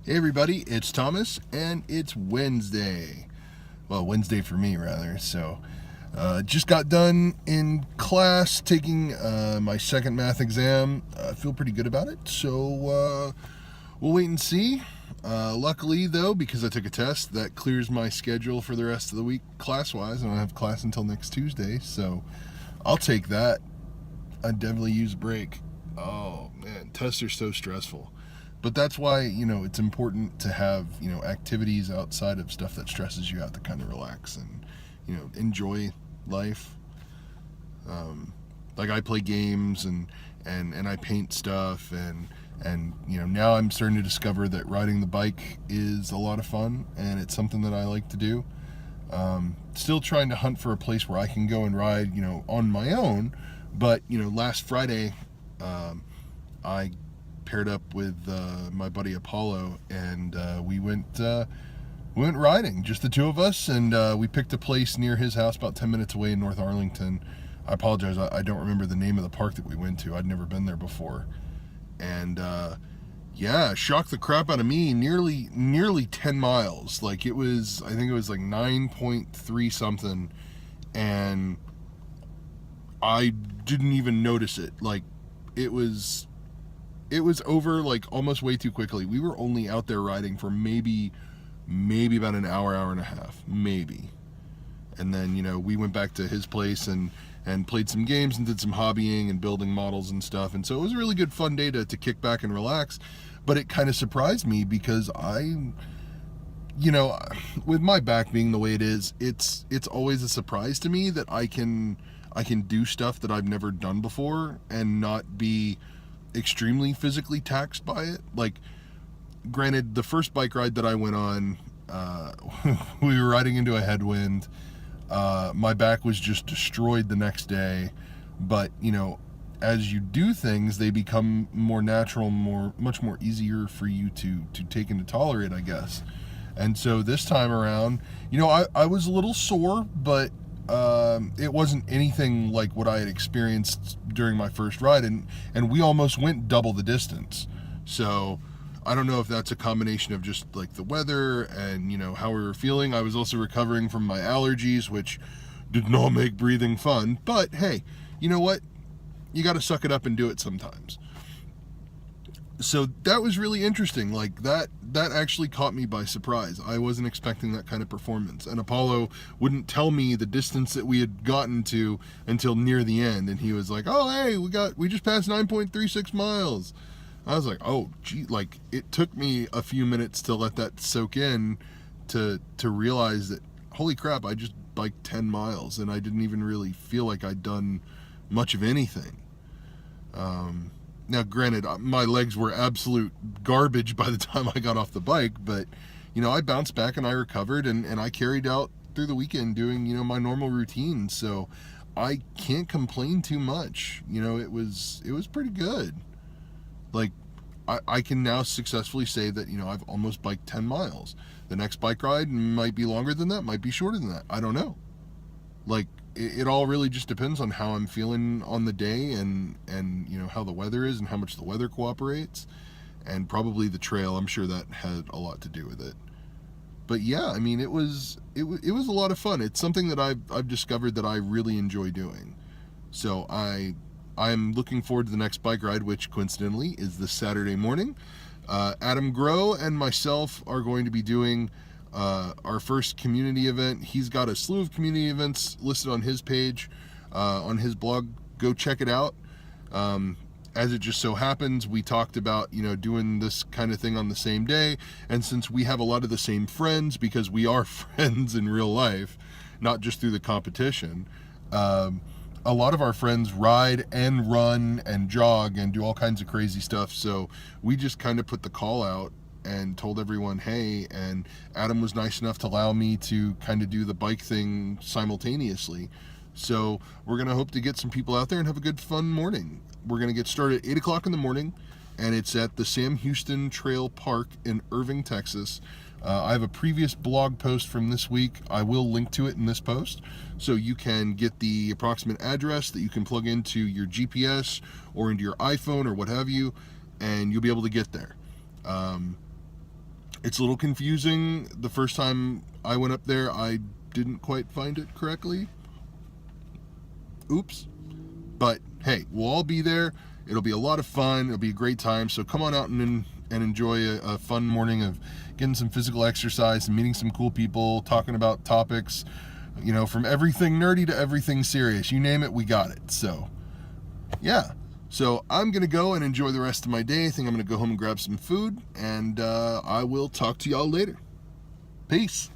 Hey everybody, it's Thomas, and it's Wednesday. Well, Wednesday for me, rather. So, just got done in class taking my second math exam. I feel pretty good about it, so we'll wait and see. Luckily, though, because I took a test, that clears my schedule for the rest of the week class-wise. I don't have class until next Tuesday, so I'll take that. I'd definitely use a break. Oh, man, tests are so stressful. But that's why, it's important to have, activities outside of stuff that stresses you out to kind of relax and, enjoy life. Like I play games and I paint stuff and now I'm starting to discover that riding the bike is a lot of fun and it's something that I like to do. Still trying to hunt for a place where I can go and ride, on my own. But, last Friday, I paired up with my buddy Apollo, and we went riding, just the two of us, and we picked a place near his house about 10 minutes away in North Arlington. I apologize, I don't remember the name of the park that we went to. I'd never been there before. And yeah, shocked the crap out of me. Nearly 10 miles. Like I think it was like 9.3 something, and I didn't even notice it. Like it was over like almost way too quickly. We were only out there riding for maybe about an hour and a half, maybe. And then, we went back to his place and played some games and did some hobbying and building models and stuff. And so it was a really good fun day to kick back and relax. But it kind of surprised me because with my back being the way it is, it's always a surprise to me that I can do stuff that I've never done before and not be extremely physically taxed by it. Like, granted, the first bike ride that I went on, we were riding into a headwind. My back was just destroyed the next day. But, as you do things, they become more natural, much more easier for you to take and to tolerate, I guess. And so this time around, I was a little sore, but it wasn't anything like what I had experienced during my first ride, and we almost went double the distance. So I don't know if that's a combination of just like the weather and how we were feeling. I was also recovering from my allergies, which did not make breathing fun. But hey, you know what? You got to suck it up and do it sometimes. So that was really interesting. Like that actually caught me by surprise. I wasn't expecting that kind of performance. And Apollo wouldn't tell me the distance that we had gotten to until near the end. And he was like, "Oh, hey, we just passed 9.36 miles." I was like, "Oh, gee," like it took me a few minutes to let that soak in to realize that, holy crap, I just biked 10 miles and I didn't even really feel like I'd done much of anything. Now, granted, my legs were absolute garbage by the time I got off the bike, but, I bounced back and I recovered and I carried out through the weekend doing, my normal routine. So I can't complain too much. It was pretty good. Like, I can now successfully say that, I've almost biked 10 miles. The next bike ride might be longer than that, might be shorter than that. I don't know. Like, it all really just depends on how I'm feeling on the day and how the weather is and how much the weather cooperates, and probably the trail. I'm sure that had a lot to do with it. But yeah, I mean, it was a lot of fun. It's something that I've discovered that I really enjoy doing. So I'm looking forward to the next bike ride, which coincidentally is this Saturday morning. Adam Groh and myself are going to be doing our first community event. He's got a slew of community events listed on his page, on his blog. Go check it out. As it just so happens, we talked about, doing this kind of thing on the same day. And since we have a lot of the same friends, because we are friends in real life, not just through the competition, a lot of our friends ride and run and jog and do all kinds of crazy stuff. So we just kind of put the call out and told everyone, hey, and Adam was nice enough to allow me to kind of do the bike thing simultaneously. So we're going to hope to get some people out there and have a good fun morning. We're going to get started at 8 o'clock in the morning, and it's at the Sam Houston Trail Park in Irving, Texas. I have a previous blog post from this week. I will link to it in this post, so you can get the approximate address that you can plug into your GPS or into your iPhone or what have you, and you'll be able to get there. It's a little confusing. The first time I went up there, I didn't quite find it correctly. Oops. But hey, we'll all be there. It'll be a lot of fun. It'll be a great time. So come on out and enjoy a fun morning of getting some physical exercise and meeting some cool people, talking about topics, from everything nerdy to everything serious. You name it, we got it. So, yeah. So I'm going to go and enjoy the rest of my day. I think I'm going to go home and grab some food, and I will talk to y'all later. Peace.